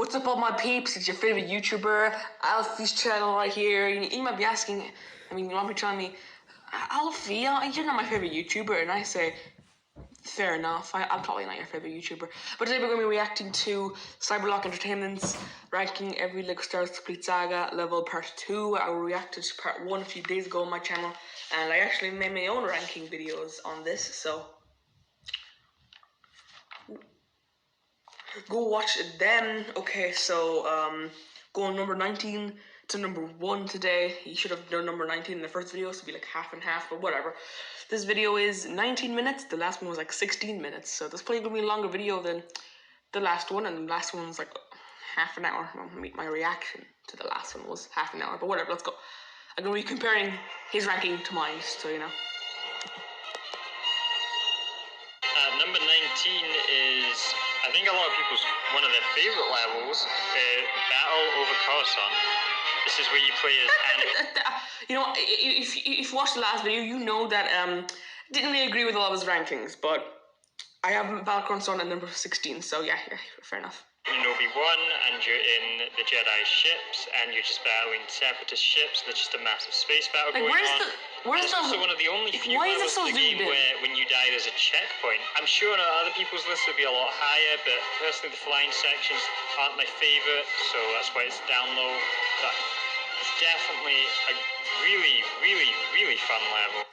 What's up all my peeps, it's your favorite YouTuber, Alfie's channel right here. You might be asking, you might be telling me, Alfie, you're not my favorite YouTuber, and I say, fair enough, I'm probably not your favorite YouTuber. But today we're going to be reacting to Cyberlock Entertainment's ranking every Lego Star Wars Complete Saga level part 2. I reacted to part 1 a few days ago on my channel, and I actually made my own ranking videos on this, so go watch them. Okay, so going number 19 to number 1 today. You should have done number 19 in the first video, so it'd be like half and half, but whatever. This video is 19 minutes, the last one was like 16 minutes, so this probably gonna be a longer video than the last one, and the last one was like half an hour. My reaction to the last one was half an hour, but whatever, let's go. I'm gonna be comparing his ranking to mine, so you know. Number 19 is, I think a lot of people's one of their favorite levels, Battle over Coruscant. This is where you play as you know, if you watched the last video, you know that didn't really agree with a lot of his rankings, but I have Battle Coruscant at number 16, so yeah, fair enough. Obi-Wan, and you're in the Jedi ships, and you're just battling separatist ships. There's just a massive space battle going on. It's also one of the only few levels in the game where when you die there's a checkpoint. I'm sure on other people's lists would be a lot higher, but personally the flying sections aren't my favourite, so that's why it's down low. But it's definitely a really, really, really fun level.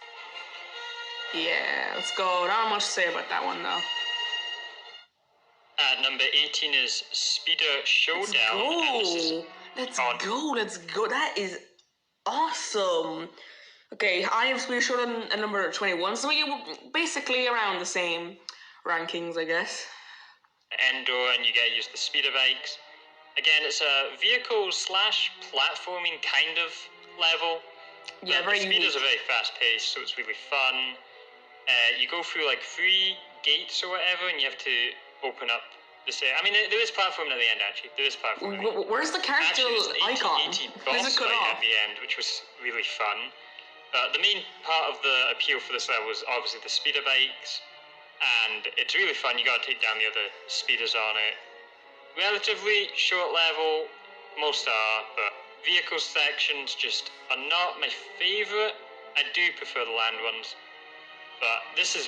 Yeah, let's go. Not much to say about that one though. Number 18 is Speeder Showdown. Let's go. That is awesome. Okay, I have Speeder Showdown at number 21, so we're basically around the same rankings, I guess. Endor, and you get to use the speeder bikes. Again, it's a vehicle/platforming kind of level. Yeah, very unique. The speeders are very fast paced, so it's really fun. You go through like 3 gates or whatever, and you have to open up this area. I mean, there is platforming at the end, actually. There is platforming. Where's the character icon? 80 boss fight at the end, which was really fun. The main part of the appeal for this level is obviously the speeder bikes, and it's really fun. You gotta take down the other speeders on it. Relatively short level, most are, but vehicle sections just are not my favourite. I do prefer the land ones, but this is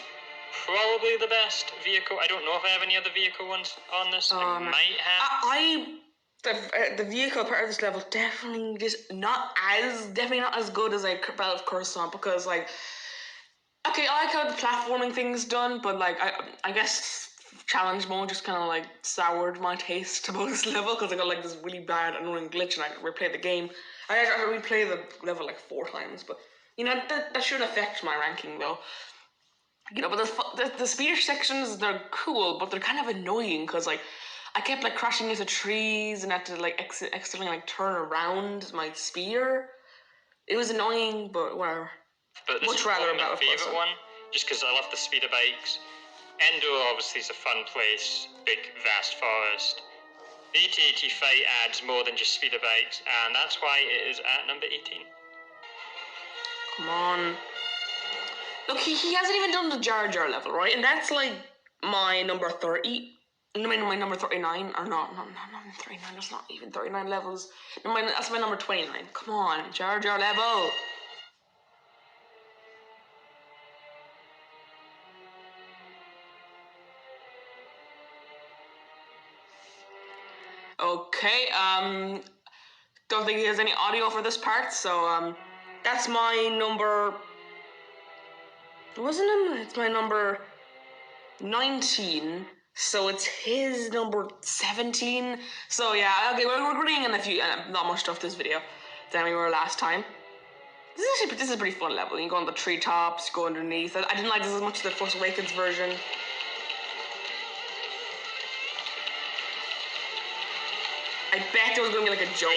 probably the best vehicle. I don't know if I have any other vehicle ones on this. I might have. The vehicle part of this level definitely not as good as like Battle of Coruscant, because like, okay, I like how the platforming thing's done, but like I guess challenge mode just kind of like soured my taste about this level, because I got like this really bad annoying glitch and I replayed the game. I replayed the level like 4 times, but you know that shouldn't affect my ranking though. You know, but the speeder sections, they're cool, but they're kind of annoying, because like I kept like crashing into trees and had to like accidentally like turn around my speeder. It was annoying, but whatever. But this is my favourite one, just because I love the speeder bikes. Endor obviously is a fun place, big vast forest. The AT-AT fight adds more than just speeder bikes, and that's why it is at number 18. Come on. Look, he hasn't even done the Jar Jar level, right? And that's like my number 30. My number 39. Or not 39. That's not even 39 levels. No, that's my number 29. Come on, Jar Jar level. Okay, don't think he has any audio for this part, so that's my number. Wasn't it? It's my number 19, so it's his number 17. So yeah, okay, we're agreeing on a few, not much stuff this video than we were last time. This is a pretty fun level. You go on the treetops, go underneath. I didn't like this as much as the Force Awakens version. I bet there was gonna be like a joke.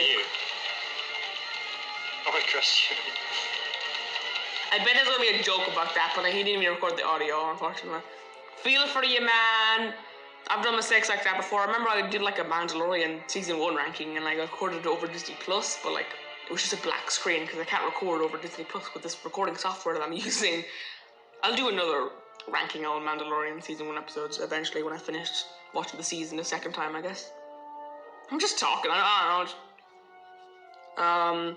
Oh my gosh. I bet there's gonna be a joke about that, but he didn't even record the audio, unfortunately. Feel for you, man. I've done mistakes like that before. I remember I did like a Mandalorian season 1 ranking, and I recorded it over Disney Plus, but like it was just a black screen because I can't record over Disney Plus with this recording software that I'm using. I'll do another ranking on Mandalorian season 1 episodes eventually when I finish watching the season the second time, I guess. I'm just talking. I don't know.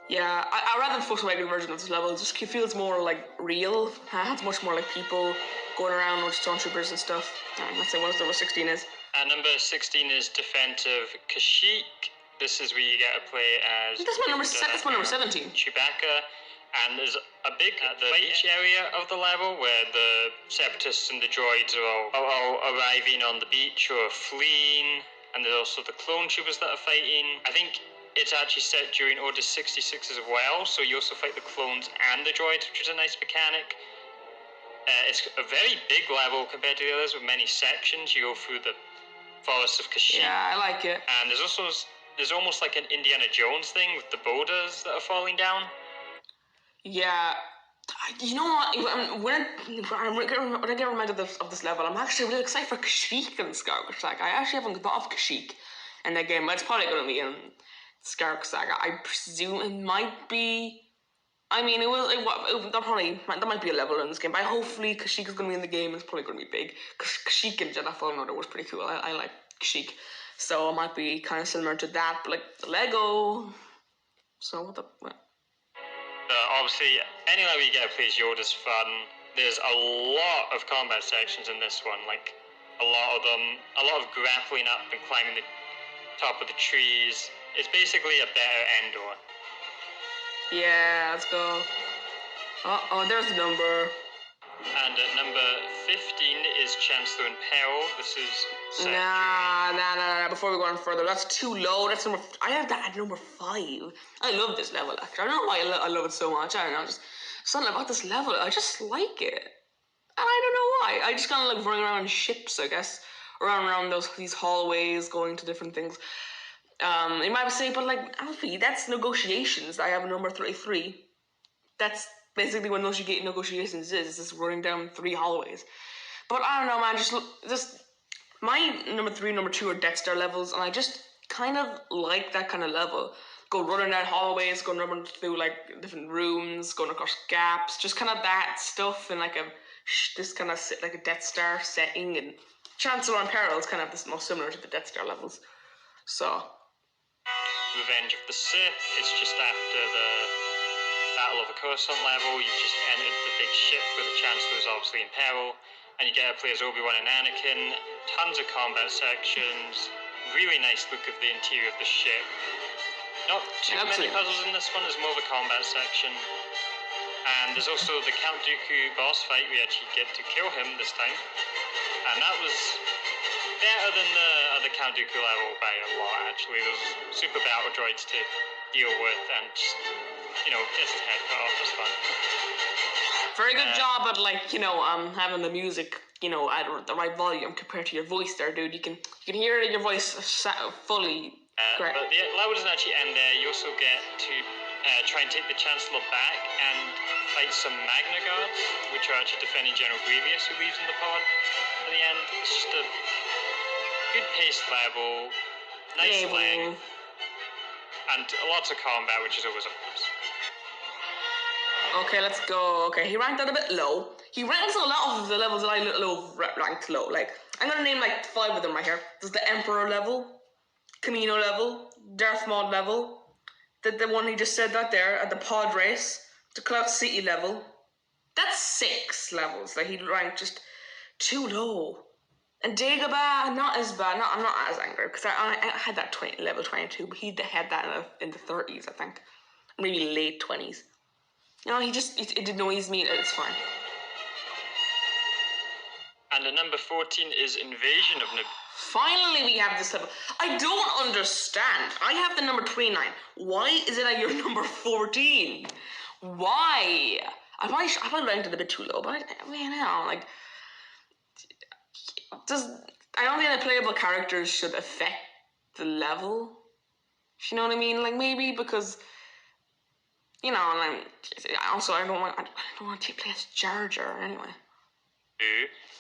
Yeah, I rather the Volkswagen version of this level. It just feels more like real. It has much more like people going around with stormtroopers and stuff. Let's say what number 16 is. Number 16 is Defense of Kashyyyk. This is where you get to play as. That's my number. That's my number 17. Chewbacca, and there's a big the beach area of the level where the separatists and the droids are all arriving on the beach or fleeing, and there's also the clone troopers that are fighting. I think it's actually set during Order 66 as well, so you also fight the clones and the droids, which is a nice mechanic. It's a very big level compared to the others with many sections. You go through the Forest of Kashyyyk. Yeah, I like it. And there's almost like an Indiana Jones thing with the boulders that are falling down. Yeah. You know what? When I get reminded of this level, I'm actually really excited for Kashyyyk and Scarlet Saga. I actually haven't thought of Kashyyyk in that game, but it's probably going to be in Scarlet Saga. I presume it might be. I mean, that might be a level in this game, but hopefully Kashyyyk is going to be in the game. It's probably going to be big. Because Kashyyyk in Jedi Fallen Order was pretty cool. I like Kashyyyk. So it might be kind of similar to that, but like Lego. So what? Obviously, any level you get to play as Yoda's fun. There's a lot of combat sections in this one, like a lot of them, a lot of grappling up and climbing the top of the trees. It's basically a better Endor. Yeah, let's go. There's the number. And at number 15 is Chancellor in Peril. This is Nah. Before we go on further, that's too low. That's number. I have that at number 5. I love this level. Actually, I don't know why I love it so much. I don't know. Just something about this level. I just like it. And I don't know why. I just kind of like running around in ships, I guess, around these hallways, going to different things. You might say, but like Alfie, that's negotiations. I have a number 33. That's basically what negotiations is just running down 3 hallways. But I don't know, man. Just my number 3, number 2 are Death Star levels, and I just kind of like that kind of level. Go running down hallways, going running through like different rooms, going across gaps, just kind of that stuff in like this kind of like a Death Star setting. And Chancellor in Peril is kind of this most similar to the Death Star levels. So. Revenge of the Sith. It's just after the Battle of the Coruscant level. You've just entered the big ship where the Chancellor is obviously in peril, and you get to play as Obi-Wan and Anakin. Tons of combat sections. Really nice look of the interior of the ship. Not too many puzzles in this one. There's more of a combat section. And there's also the Count Dooku boss fight. We actually get to kill him this time, and that was better than the other Count Dooku level by a lot, actually. There's super battle droids to deal with, and just, get his head cut off was fun. Very good job at, having the music, at the right volume compared to your voice there, dude. You can hear your voice fully correct. But the level doesn't actually end there. You also get to try and take the Chancellor back and fight some Magna Guards, which are actually defending General Grievous, who leaves in the pod. At the end, it's just a good paced level, nice length, and lots of combat, which is always a plus. Okay, let's go. Okay, he ranked that a bit low. He ranks a lot of the levels that I ranked low. Like, I'm gonna name like 5 of them right here. There's the Emperor level, Camino level, Darth Maul level, the one he just said that there, at the pod race, the Cloud City level. That's 6 levels that he ranked just too low. And Dagobah, not as bad. I'm not as angry because I had that level 22, but he had that in the 30s, I think, maybe late 20s. It did annoys me. It's fine. And the number 14 is Invasion of Naboo. Finally, we have this level. I don't understand. I have the number 29. Why is it at your number 14? Why? I probably ranked it a bit too low, but I don't think the playable characters should affect the level. You know what I mean? Like, maybe because, and also I don't want to play as Jar Jar anyway.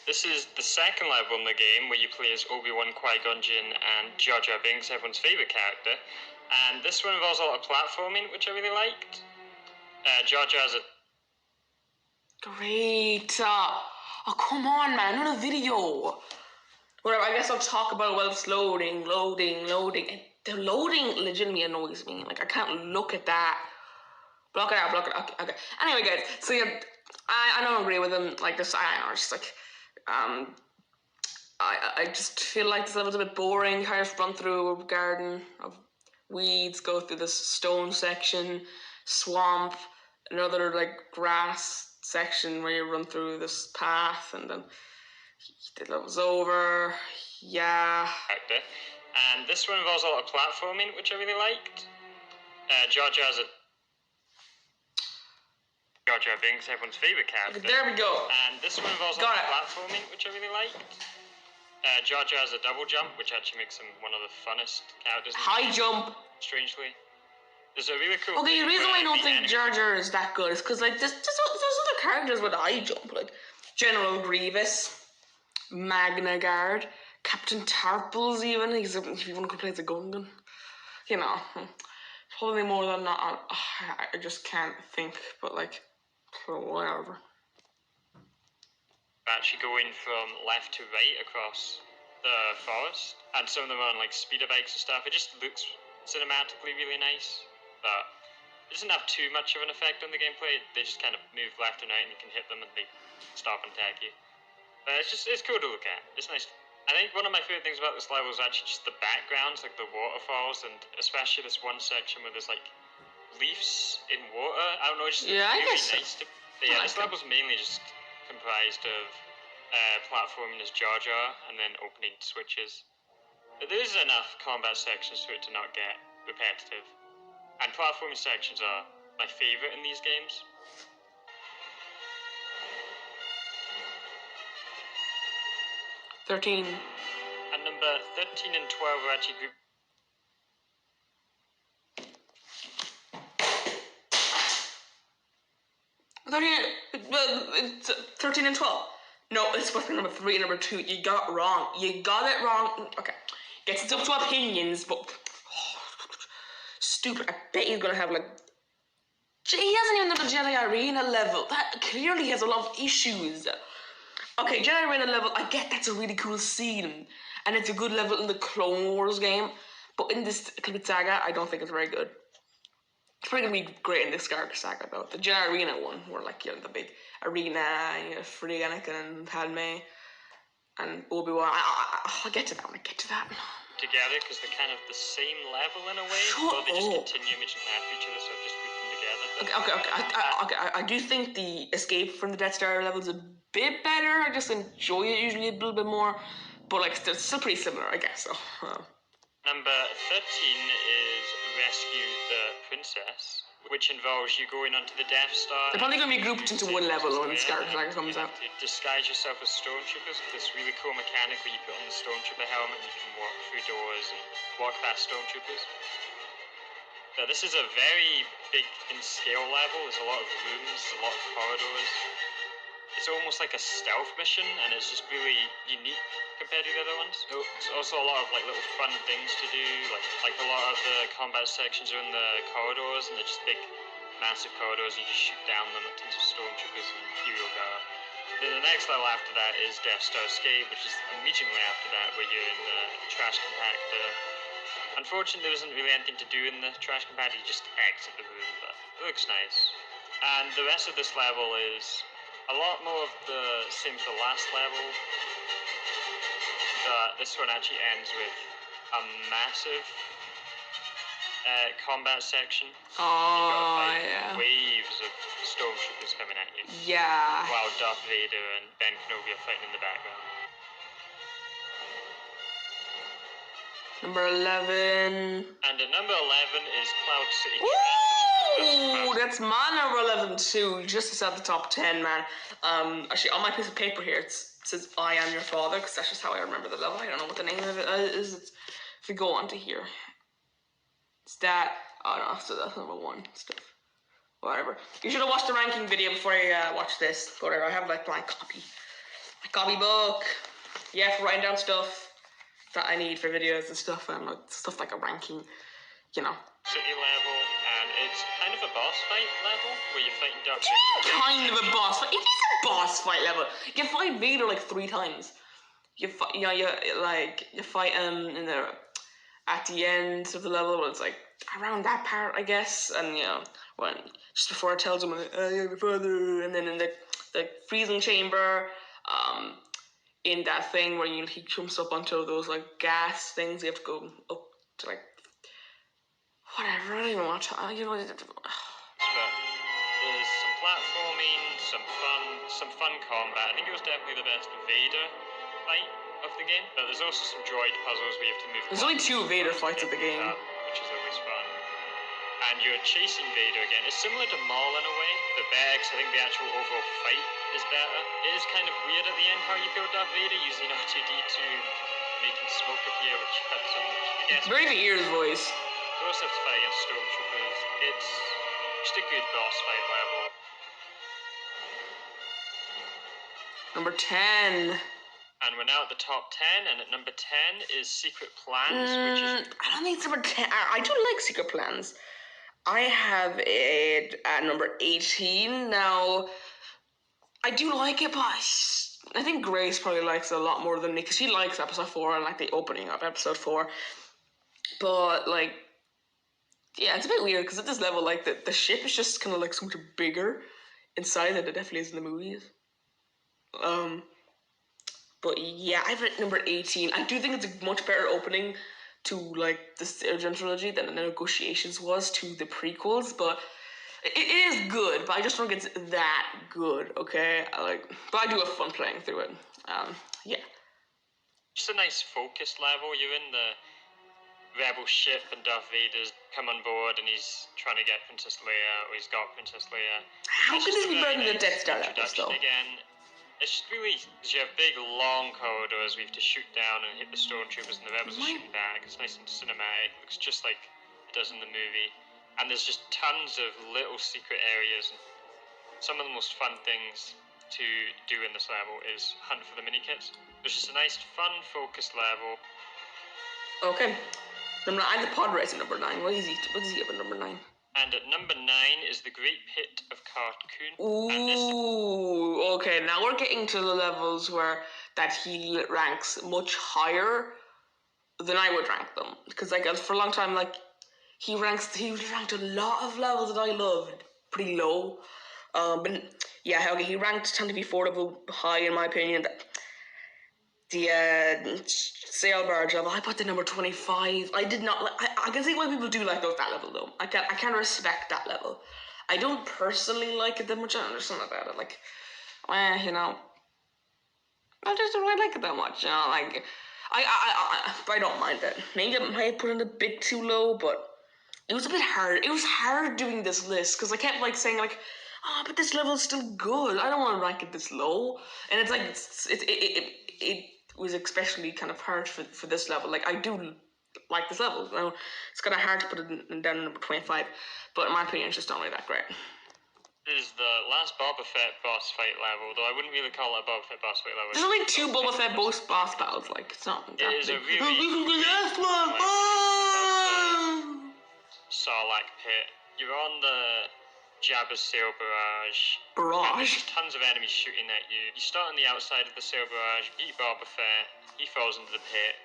This is the second level in the game where you play as Obi-Wan, Qui-Gon Jinn, and Jar Jar Binks, everyone's favourite character. And this one involves a lot of platforming, which I really liked. Jar Jar's a... Great. Oh, come on, man. Not a video. Whatever, I guess I'll talk about it while it's loading. And the loading legitimately annoys me. Like, I can't look at that. Block it out. Okay. Anyway, guys, so yeah, I don't agree with him. Like, this, I don't know, just like, I just feel like this level's a bit boring. Kind of run through a garden of weeds, go through this stone section, swamp, another like grass section where you run through this path, and then the level's over. Yeah. Character. And this one involves a lot of platforming, which I really liked. Jar Jar's a Jar Jar Binks, everyone's favourite character. Okay, there we go. And this one involves a lot of platforming, which I really liked. Jar Jar's a double jump, which actually makes him one of the funnest characters. High jump. Strangely. There's a really cool. Okay, the reason why I don't think Jar Jar is that good is because like there's other characters with high jump, like General Grievous, Magna Guard, Captain Tarples. Even if you want to play as a Gungan, you know, probably more than that. I just can't think, but like, whatever. Actually going from left to right across the forest, and some of them are on like speeder bikes and stuff. It just looks cinematically really nice, but it doesn't have too much of an effect on the gameplay. They just kind of move left and right, and you can hit them and they stop and attack you. But it's cool to look at. It's nice. I think one of my favorite things about this level is actually just the backgrounds, like the waterfalls, and especially this one section where there's like leaves in water. I don't know, it's just Yeah, really I guess nice to. But yeah, this level's mainly just comprised of platforming as Jar Jar and then opening switches. But there is enough combat sections for it to not get repetitive. And platforming sections are my favourite in these games. $13. And number 13 and 12 are actually grouped. It's 13 and 12. No, it's supposed to be number 3 and number 2. You got it wrong. Okay. Gets up to opinions, but stupid. I bet he's gonna have like. He hasn't even done the Jedi Arena level. That clearly has a lot of issues. Okay, Jedi Arena level, I get that's a really cool scene, and it's a good level in the Clone Wars game, but in this Eclipse Saga, I don't think it's very good. It's probably gonna be great in this Star Saga though. The Jedi Arena one, where like you know the big arena, and you know, free Anakin and Padme and Obi-Wan. I'll get to that when I get to that. Together because they're kind of the same level in a way, or they just continue immediately after each other, so I've just grouped them together. Okay. I do think the escape from the Death Star level is a bit better. I just enjoy it usually a little bit more, but like it's still pretty similar, I guess. So. Number 13 is Rescue the Princess, which involves you going onto the Death Star. They're probably going to be grouped into one level when Star Saga comes out. You disguise yourself as stormtroopers with this really cool mechanic where you put on the stormtrooper helmet and you can walk through doors and walk past stormtroopers. So this is a very big in scale level. There's a lot of rooms, a lot of corridors. It's almost like a stealth mission, and it's just really unique compared to the other ones. There's also a lot of like little fun things to do, like a lot of the combat sections are in the corridors, and they're just big, massive corridors. You just shoot down them at tons of stormtroopers and Imperial Guard. Then the next level after that is Death Star Escape, which is immediately after that, where you're in the trash compactor. Unfortunately, there isn't really anything to do in the trash compactor. You just exit the room, but it looks nice. And the rest of this level is a lot more of the same for the last level, but this one actually ends with a massive combat section. Oh, yeah. Waves of stormtroopers coming at you. Yeah. While Darth Vader and Ben Kenobi are fighting in the background. Number 11. And at number 11 is Cloud City. Ooh, that's my number 11 too. Just at the top 10, man. Actually, on my piece of paper here, it says "I am your father" because that's just how I remember the level. I don't know what the name of it is. If we go on to here, it's that. Oh no, so that's number 1 stuff. Whatever. You should have watched the ranking video before you watch this. Whatever. I have like my copybook. Yeah, for writing down stuff that I need for videos and stuff, and stuff like a ranking, you know. City level, and it's kind of a boss fight level where you're fighting Darth Vader. Kind of a boss fight. It is a boss fight level. You can fight Vader like 3 times. you fight him in the at the end of the level. Where it's like around that part, I guess, and when just before it tells him, "You're my father," and then in the freezing chamber, in that thing where he jumps up onto those like gas things, you have to go up to like whatever. I don't even want to. But there's some platforming, some fun combat. I think it was definitely the best Vader fight of the game. But there's also some droid puzzles where you have to move. There's only 2 Vader fights at the game, which is always fun. And you're chasing Vader again. It's similar to Maul in a way, but better because I think the actual overall fight is better. It is kind of weird at the end how you kill Darth Vader using R2D2 making smoke appear, which had some, I guess. Very Vader's voice. You also have to fight against stormtroopers. It's just a good boss fight level. Number 10. And we're now at the top 10, and at number 10 is Secret Plans, which is... I don't think it's number 10. I do like Secret Plans. I have it at number 18. Now, I do like it, but I think Grace probably likes it a lot more than me, because she likes episode 4 and like the opening of episode 4. But, like, yeah, it's a bit weird, because at this level, like, the ship is just kind of like so much bigger inside than it definitely is in the movies. But yeah, I've written number 18. I do think it's a much better opening to like the original trilogy than the Negotiations was to the prequels, but it is good, but I just don't think it's that good, okay? But I do have fun playing through it. Yeah. Just a nice focused level. You're in the rebel ship and Darth Vader's come on board and he's trying to get Princess Leia, or he's got Princess Leia. How can this be better than the Death Star introduction again? It's just really, you have big long corridors where you have to shoot down and hit the stormtroopers and the rebels are shooting back. It's nice and cinematic. It looks just like it does in the movie. And there's just tons of little secret areas. And some of the most fun things to do in this level is hunt for the mini-kits. It's just a nice, fun, focused level. Okay. Number 9, the pod racer, number 9. What is he up at number 9? And at number 9 is the Great Pit of Cartoon. Ooh, okay. Now we're getting to the levels where that he ranks much higher than I would rank them. Because like for a long time, like he ranked a lot of levels that I loved pretty low. But yeah, okay, he ranked 10 to be affordable high in my opinion. The sail barge level, I put the number 25. I did not. I can see why people do like that level though. I can respect that level. I don't personally like it that much. I understand about it. Like, I just don't really like it that much. Like, I don't mind it. Maybe I might put it a bit too low, but it was a bit hard. It was hard doing this list because I kept like saying like, but this level is still good. I don't want to rank it this low. And it's like it was especially kind of hard for this level. Like, I do like this level. It's kind of hard to put it down to number 25, but in my opinion, it's just not really that great. This is the last Boba Fett boss fight level, though I wouldn't really call it a Boba Fett boss fight level. There's only 2 Boba Fett boss battles. Like, it's not that It is big. a really the last one. Sarlacc pit. You're on the Jabba's sail barrage. Barrage? There's tons of enemies shooting at you. You start on the outside of the sail barrage, beat Boba Fett, he falls into the pit.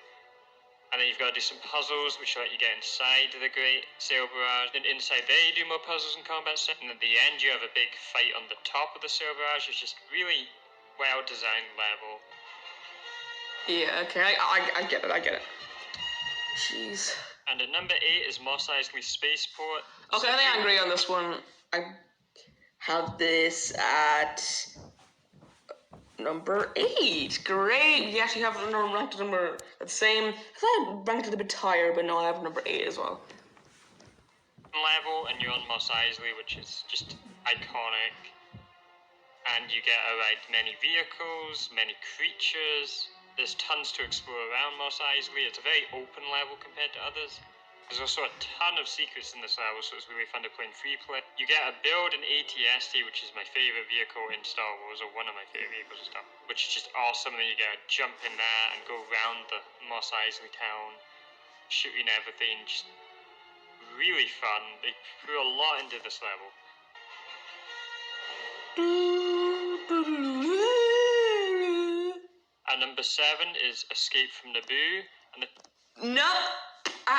And then you've got to do some puzzles, which let you get inside the great sail barrage. Then inside there you do more puzzles and combat stuff. And at the end you have a big fight on the top of the sail barrage. It's just really well-designed level. Yeah, okay, I get it. Jeez. And at number 8 is Mos Eisley Spaceport. Okay, I think I agree on this one. I have this at number 8. Great. You actually have ranked number the same. I thought I ranked it a bit higher, but no, I have number 8 as well. Level, and you're on Mos Eisley, which is just iconic. And you get to ride many vehicles, many creatures. There's tons to explore around Mos Eisley. It's a very open level compared to others. There's also a ton of secrets in this level, so it's really fun to play in free play. You get to build an AT-ST, which is my favourite vehicle in Star Wars, or one of my favourite vehicles in Star Wars, which is just awesome. And you get to jump in there and go around the Mos Eisley town, shooting everything. Just really fun. They threw a lot into this level. And Number 7 is Escape from Naboo, and the No. I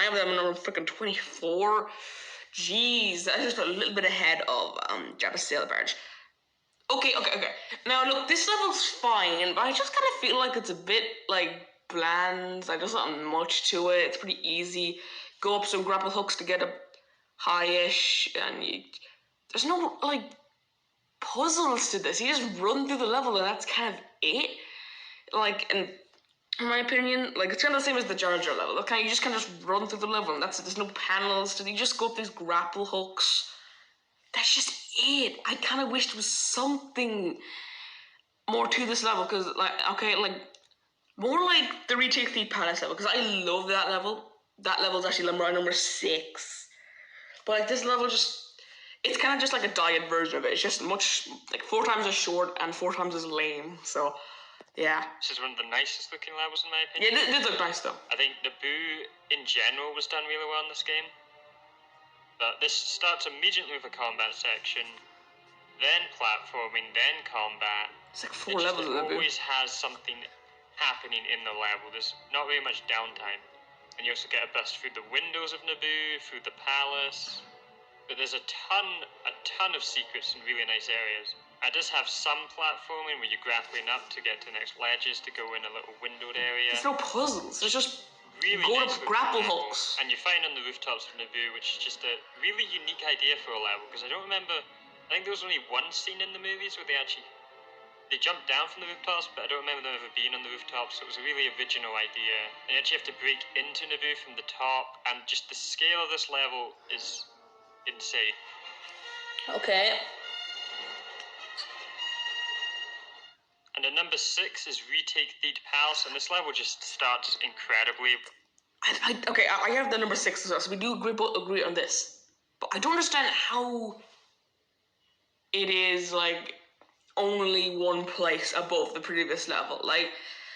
have that number freaking 24. Jeez, that's just a little bit ahead of Jabba's sail barge. Okay. Now look, this level's fine, but I just kind of feel like it's a bit like bland. Like there's not much to it. It's pretty easy. Go up some grapple hooks to get up high-ish, and there's no like puzzles to this. You just run through the level, and that's kind of it. Like, and in my opinion, like it's kind of the same as the Jar Jar level. Okay, you just kind of just run through the level, and that's it. There's no panels. You just go up these grapple hooks. That's just it. I kind of wish there was something more to this level, because more like the Retake the Palace level, because I love that level. That level's actually number 6. But like this level it's kind of just like a diet version of it. It's just much, like 4 times as short and 4 times as lame. So, yeah. This is one of the nicest looking levels in my opinion. Yeah, it did look nice though. I think Naboo in general was done really well in this game. But this starts immediately with a combat section, then platforming, then combat. It's like 4 levels of Naboo. It always has something happening in the level. There's not very much downtime. And you also get a bust through the windows of Naboo, through the palace. But there's a ton of secrets in really nice areas. It does have some platforming where you're grappling up to get to the next ledges to go in a little windowed area. There's no puzzles. There's just really go nice up grapple hooks. And you find on the rooftops of Naboo, which is just a really unique idea for a level. Because I don't remember, I think there was only one scene in the movies where they jumped down from the rooftops, but I don't remember them ever being on the rooftops, so it was a really original idea. And you actually have to break into Naboo from the top, and just the scale of this level is insane. Okay. And at number 6 is Retake the Palace, and this level just starts incredibly. I have the number 6 as well, so we do both agree on this. But I don't understand how it is like only one place above the previous level. Like,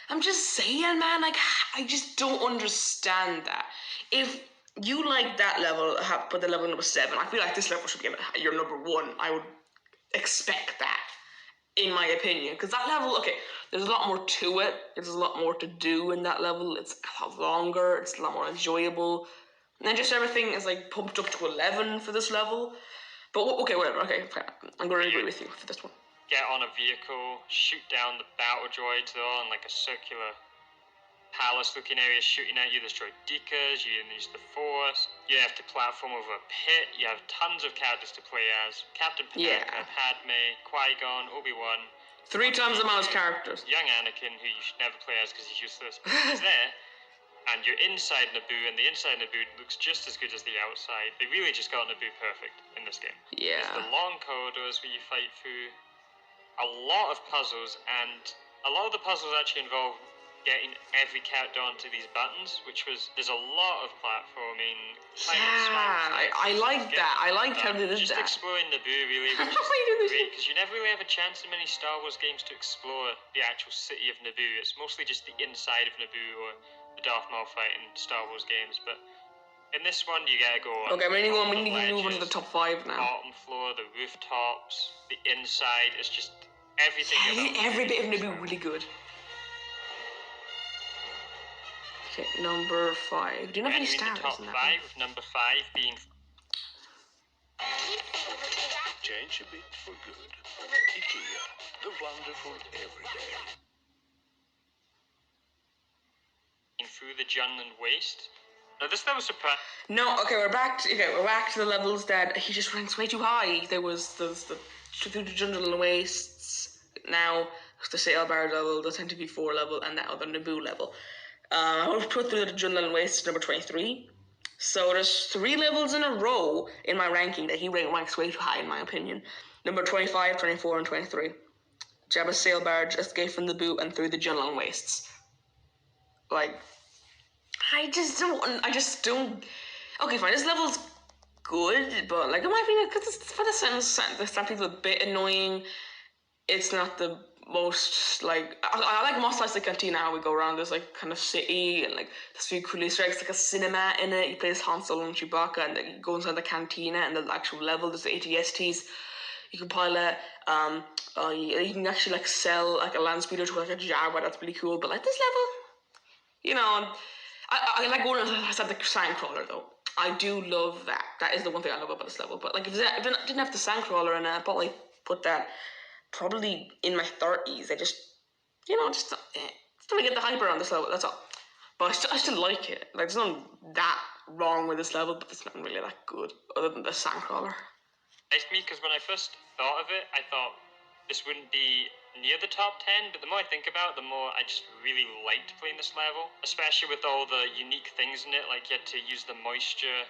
I'm just saying, man, like, I just don't understand that. If you like that level, put the level number 7, I feel like this level should be your number 1. I would expect that, in my opinion. Because that level, okay, there's a lot more to it. There's a lot more to do in that level. It's a lot longer. It's a lot more enjoyable. And then just everything is, like, pumped up to 11 for this level. But, okay, whatever. Okay, I'm going to agree with you for this one. Get on a vehicle, shoot down the battle droids. They're all in like a circular palace-looking area shooting at you. There's droidekas, you use the Force. You have to platform over a pit. You have tons of characters to play as. Captain Panaka, Padme, Qui-Gon, Obi-Wan. 3 times the amount of characters. Young Anakin, who you should never play as because he's useless, but he's there. And you're inside Naboo, and the inside Naboo looks just as good as the outside. They really just got Naboo perfect in this game. Yeah. There's the long corridors where you fight through. A lot of puzzles, and a lot of the puzzles actually involve getting every character onto these buttons, there's a lot of platforming. I like that. I like how they did just that. Just exploring Naboo, really, which is great, because you never really have a chance in many Star Wars games to explore the actual city of Naboo. It's mostly just the inside of Naboo or the Darth Maul fight in Star Wars games, but in this one, you gotta go on. Okay, we need to move on to the top 5 now. Bottom floor, the rooftops, the inside, it's just everything. Yeah, every bit of Naboo really good. Okay, number 5. Do you know any stars top in that 5, with number 5 being. Change a bit for good. IKEA, the wonderful everyday. Through the Junland Waste. Now this level surprised. No, okay, we're back to the levels that he just ranks way too high. There was the through the Jungle Wastes. Now the Sail Bar level, the 10-4 level, and now the Naboo level. I would put through the Jungle Wastes number 23. So there's 3 levels in a row in my ranking that he ranks way too high in my opinion. Number 25, 24, and 23. Jabba's Sail Barge, Escape from Naboo, and Through the Jungle Wastes. Like, I just don't. Okay, fine. This level's good, but like in my opinion, because for some people a bit annoying. It's not the most like I like Mos Eisley Cantina. How we go around this like kind of city and like there's few cool Easter eggs, like a cinema in it. You play as Han Solo and Chewbacca, and then you go inside the cantina and the actual level. There's the ATSTs. You can pilot. You can actually like sell like a land speeder to like a Jaguar. That's really cool. But like this level, you know, I like one of the, I said the sandcrawler though. I do love that. That is the one thing I love about this level. But like if it didn't have the sandcrawler in it, I'd probably put that probably in my 30s. I just just to get the hyper on this level. That's all. But I still like it. Like there's nothing that wrong with this level, but it's not really that good other than the sandcrawler. Nice to me because when I first thought of it, I thought this wouldn't be near the top 10, but the more I think about it, the more I just really liked playing this level, especially with all the unique things in it, like you had to use the moisture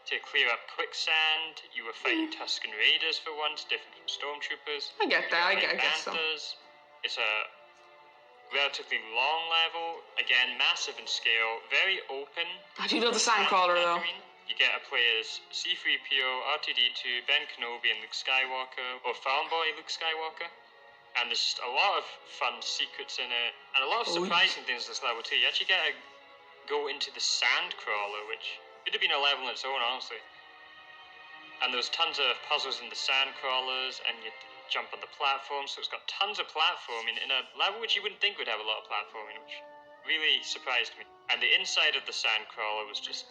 to clear up quicksand, you were fighting Tuscan Raiders for once, different from Stormtroopers. I get that, I guess so. It's a relatively long level, again, massive in scale, very open. I do love the sandcrawler though. You get to play as C-3PO, R2-D2, Ben Kenobi and Luke Skywalker, or Farm Boy Luke Skywalker. And there's just a lot of fun secrets in it, and a lot of surprising things in this level too. You actually get to go into the Sandcrawler, which could have been a level on its own, honestly. And there's tons of puzzles in the Sandcrawlers, and you jump on the platform, so it's got tons of platforming in a level which you wouldn't think would have a lot of platforming, which really surprised me. And the inside of the Sandcrawler was just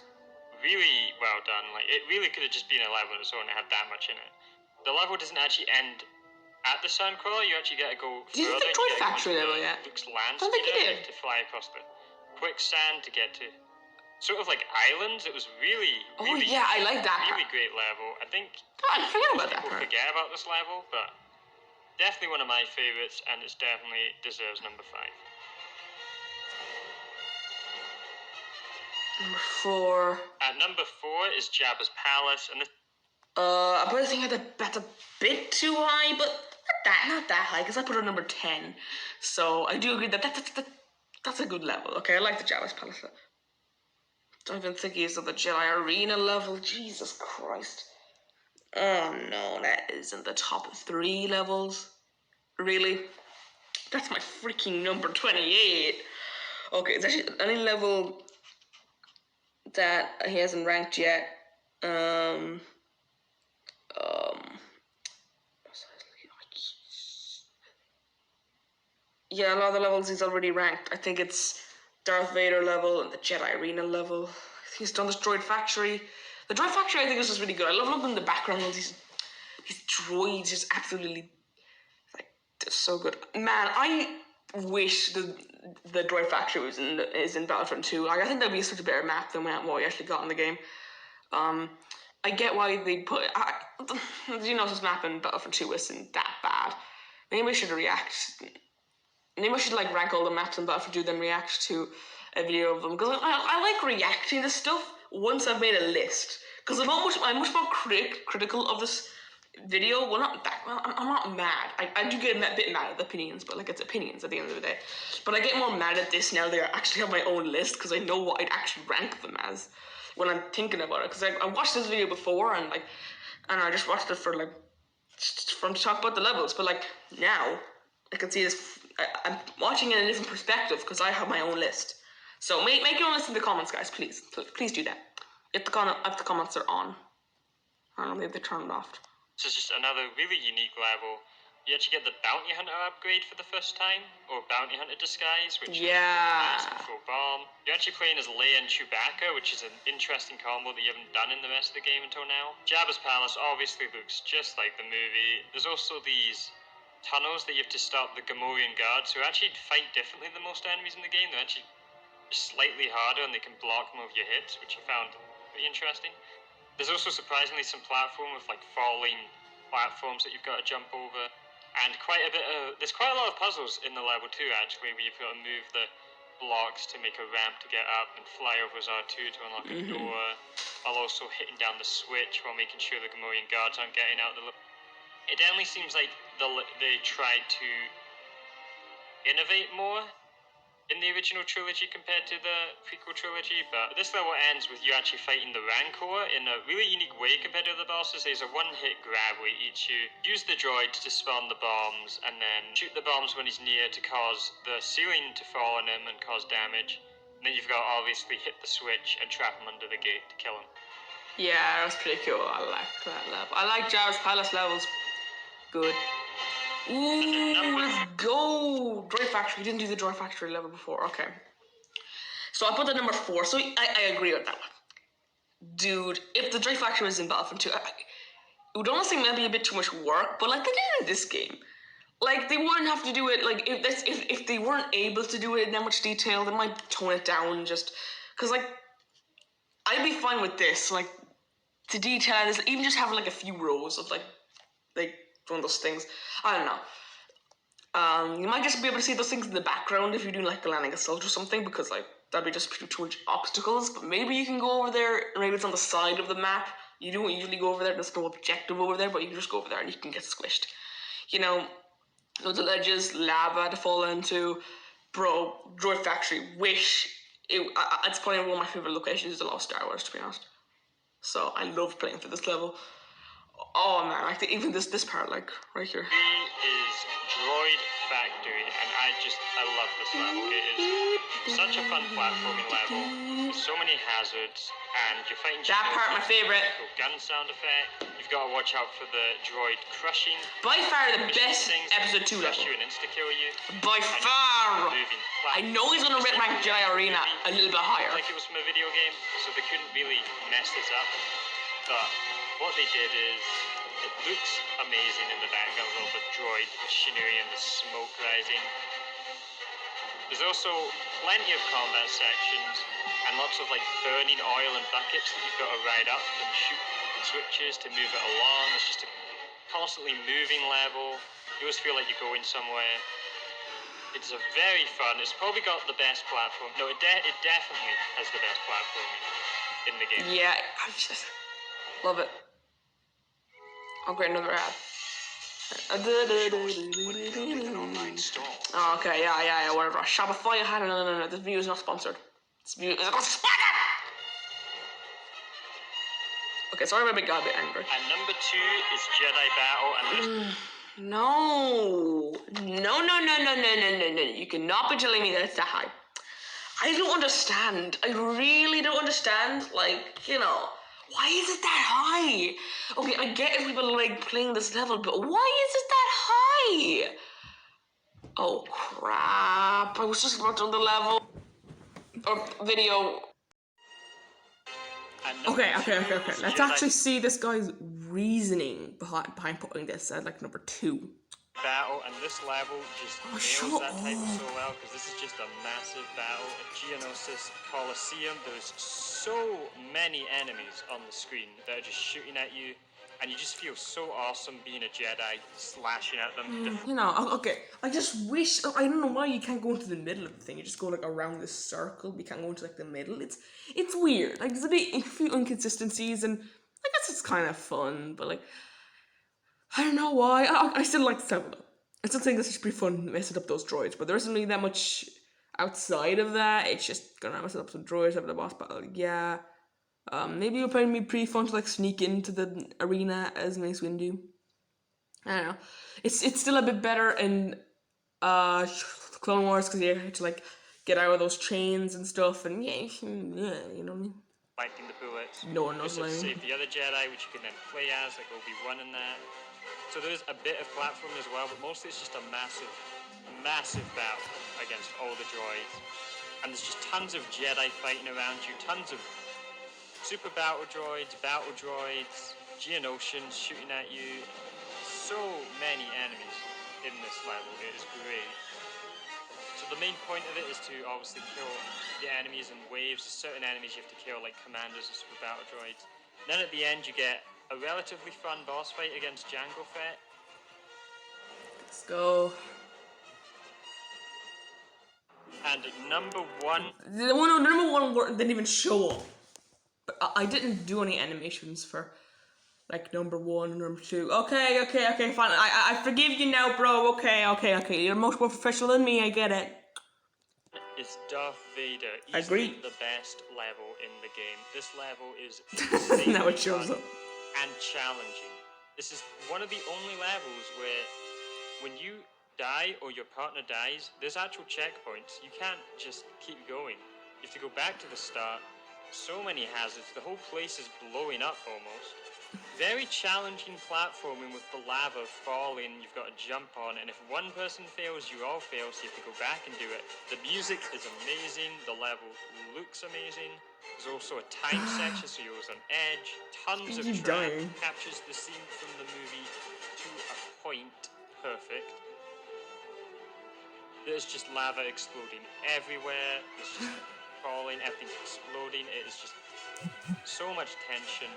really well done. Like, it really could have just been a level on its own. It had that much in it. The level doesn't actually end at the Sandcrawler. You actually get to go further. Did you think Droid Factory level yet? Luke's land I don't think you did. to fly across the quicksand to get to sort of like islands. It was really yeah, I like that. Really great level. I think I forget about that people part. forget about this level, but definitely one of my favorites, and it's definitely deserves number 5. Number 4. At number 4 is Jabba's Palace, and I probably think that's a bit too high, but not that high, because I put it at number 10. So I do agree that that's a good level. Okay, I like the Jabba's Palace level. Don't even think he's at the Jedi Arena level. Jesus Christ. Oh no, that isn't the top 3 levels. Really? That's my freaking number 28. Okay, it's actually any level that he hasn't ranked yet. Yeah, a lot of the levels he's already ranked. I think it's Darth Vader level and the Jedi Arena level. He's done this Droid Factory. The Droid Factory I think is just really good. I love looking in the background. These droids just absolutely they're so good. Man, I wish the Droid Factory is in Battlefront 2. Like, I think that'd be such a better map than what we actually got in the game. I get why they put. This map in Battlefront 2 isn't that bad. Maybe we should react. Maybe I should rank all the maps in Battlefront 2, then react to a video of them, because I like reacting to stuff once I've made a list. Because I'm much more critical of this video. Well, not that. Well, I'm not mad. I do get a bit mad at the opinions, but it's opinions at the end of the day. But I get more mad at this now that I actually have my own list, because I know what I'd actually rank them as when I'm thinking about it. Because I watched this video before and I just watched it for to talk about the levels. But now I can see this. I'm watching it in a different perspective because I have my own list. So make your own list in the comments, guys. Please do that. If the comments are on, I don't know if they turned off. This is just another really unique level. You actually get the Bounty Hunter upgrade for the first time, or Bounty Hunter disguise, which is a full bomb. You're actually playing as Leia and Chewbacca, which is an interesting combo that you haven't done in the rest of the game until now. Jabba's Palace obviously looks just like the movie. There's also these tunnels that you have to stop the Gamorrean guards, who actually fight differently than most enemies in the game. They're actually slightly harder, and they can block more of your hits, which I found pretty interesting. There's also surprisingly some platform with falling platforms that you've got to jump over, and there's quite a lot of puzzles in the level too, actually, where you've got to move the blocks to make a ramp to get up and fly over as R2 to unlock a door, while also hitting down the switch while making sure the Gamorrean guards aren't getting out the. It definitely seems like they tried to innovate more in the original trilogy compared to the prequel trilogy, but this level ends with you actually fighting the Rancor in a really unique way compared to other bosses. There's a one-hit grab where you use the droids to spawn the bombs, and then shoot the bombs when he's near to cause the ceiling to fall on him and cause damage. And then you've got to obviously hit the switch and trap him under the gate to kill him. Yeah, that was pretty cool. I like that level. I like Jabba's Palace levels Good. Ooh, let's go! Droid Factory. You didn't do the Droid Factory level before. Okay. So I put that number 4. So I agree with that one. Dude, if the Droid Factory was in Battlefront 2, it would almost seem maybe a bit too much work, but like they did in this game. Like they wouldn't have to do it. Like if they weren't able to do it in that much detail, they might tone it down just because like I'd be fine with this. Like to detail this, even just having like a few rows of like one of those things. I don't know. You might just be able to see those things in the background if you're doing like a landing assault or something, because like that'd be just too much obstacles. But maybe you can go over there. Maybe it's on the side of the map. You don't usually go over there. There's no objective over there, but you can just go over there and you can get squished. You know, loads of ledges, lava to fall into. Bro, Droid Factory. It's probably one of my favorite locations is a lot of Star Wars, to be honest. So I love playing for this level. Oh man, I think even this part, like right here. Is Droid Factory, and I love this level. It is such a fun platforming level. So many hazards, and you're fighting. That part, my favorite. Gun sound effect. You've got to watch out for the droid crushing. By far the best episode 2 level. You and insta-kill you. By far. I know he's gonna rip my Jedi Arena a little bit higher. Like it was from a video game, so they couldn't really mess this up. But what they did is, it looks amazing in the background with all the droid machinery and the smoke rising. There's also plenty of combat sections and lots of like burning oil and buckets that you've got to ride up and shoot switches to move it along. It's just a constantly moving level. You always feel like you're going somewhere. It's a very fun. It's probably got the best platform. No, it definitely has the best platform in the game. Yeah, I just love it. I'll get another ad. Oh, okay, yeah, whatever. Shopify, no. This video is not sponsored. This video is not sponsored! Okay, sorry if I got a bit angry. And number 2 is Jedi Battle, and No. You cannot be telling me that it's that high. I don't understand. I really don't understand. Like, you know, why is it that high? Okay, I get everybody like playing this level, but why is it that high? Oh crap! I was just about on the level or video. Okay. Let's actually see this guy's reasoning behind putting this at like number 2. Battle, and this level just nails that type of so well, because this is just a massive battle at Geonosis Coliseum. There's so many enemies on the screen that are just shooting at you, and you just feel so awesome being a Jedi, slashing at them. You know, okay, I just wish, I don't know why you can't go into the middle of the thing. You just go like around this circle, you can't go into like the middle. It's weird, like there's a few inconsistencies, and I guess it's kind of fun, but like, I don't know why. I still like the level though. I still think this is pretty fun messing up those droids, but there isn't really that much outside of that. It's just gonna mess up some droids after the boss battle. Yeah. Maybe it'll probably be pretty fun to like sneak into the arena as Mace Windu. I don't know. It's still a bit better in Clone Wars because you have to like get out of those chains and stuff, and yeah, you know what I mean. Fighting the bullets. No one knows what I mean. mean. Save the other Jedi, which you can then play as, like Obi-Wan and that. So there's a bit of platform as well, but mostly it's just a massive battle against all the droids. And there's just tons of Jedi fighting around you, tons of super battle droids, Geonosians shooting at you. So many enemies in this level, it is great. So the main point of it is to obviously kill the enemies in waves. There's certain enemies you have to kill, like commanders and super battle droids. Then at the end you get a relatively fun boss fight against Jango Fett. Let's go. And number 1... Number 1 didn't even show up. But I didn't do any animations for like number 1 and number 2. Okay, fine. I forgive you now, bro. Okay. You're much more professional than me, I get it. Is Darth Vader easily the best level in the game. This level is now it shows up. And challenging. This is one of the only levels where when you die or your partner dies, there's actual checkpoints. You can't just keep going. You have to go back to the start, So many hazards. The whole place is blowing up almost. Very challenging platforming with the lava falling. You've got to jump on, and if one person fails, you all fail, so you have to go back and do it. The music is amazing. The level looks amazing. There's also a time section, so you're always on edge. Tons of keep trap. dying. Captures the scene from the movie to a point. Perfect. There's just lava exploding everywhere. There's just falling, everything's exploding. It is just so much tension.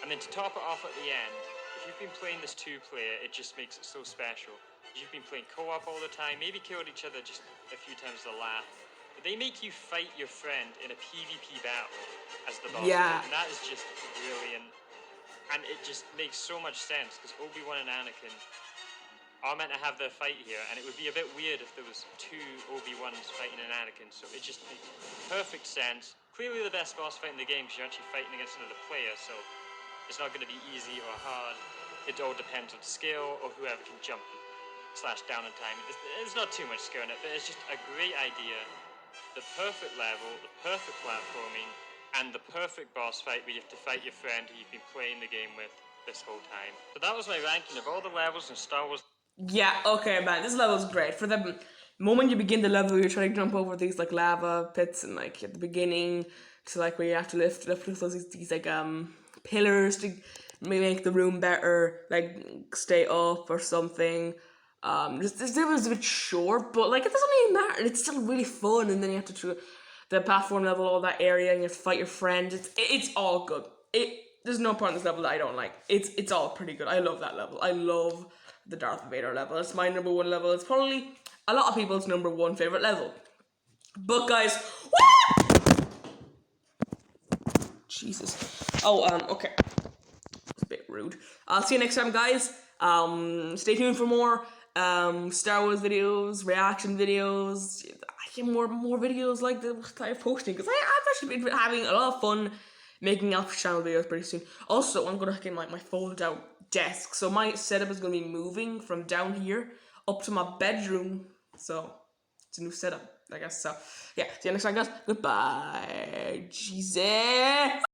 And then to top it off at the end, if you've been playing this 2-player, it just makes it so special. You've been playing co-op all the time, maybe killed each other just a few times to laugh. But they make you fight your friend in a PvP battle as the boss. Yeah. And that is just brilliant. And it just makes so much sense, because Obi-Wan and Anakin are meant to have their fight here, and it would be a bit weird if there was 2 Obi-Wans fighting an Anakin, so it just makes perfect sense. Clearly the best boss fight in the game, because you're actually fighting against another player, so it's not going to be easy or hard. It all depends on skill or whoever can jump / down in time. There's not too much skill in it, but it's just a great idea. The perfect level, the perfect platforming, and the perfect boss fight where you have to fight your friend who you've been playing the game with this whole time. So that was my ranking of all the levels in Star Wars. Yeah, okay, man, this level's great. For the moment you begin the level, you're trying to jump over these like lava pits, and like at the beginning, to like where you have to lift these like pillars to make the room better, like stay up or something. Just this was a bit short, but like it doesn't even matter. It's still really fun, and then you have to do the platform level, all that area, and you have to fight your friends. It's all good. There's no part in this level that I don't like. It's all pretty good. I love that level. I love the Darth Vader level. It's my number 1 level. It's probably a lot of people's number 1 favorite level. But guys, Jesus. Oh, okay. It's a bit rude. I'll see you next time, guys. Stay tuned for more Star Wars videos, reaction videos. I get more videos like the that I'm posting, because I've actually been having a lot of fun making Alpha channel videos pretty soon. Also, I'm gonna get my fold out desk. So my setup is gonna be moving from down here up to my bedroom. So it's a new setup, I guess. So yeah, see you next time, guys. Goodbye. Jesus.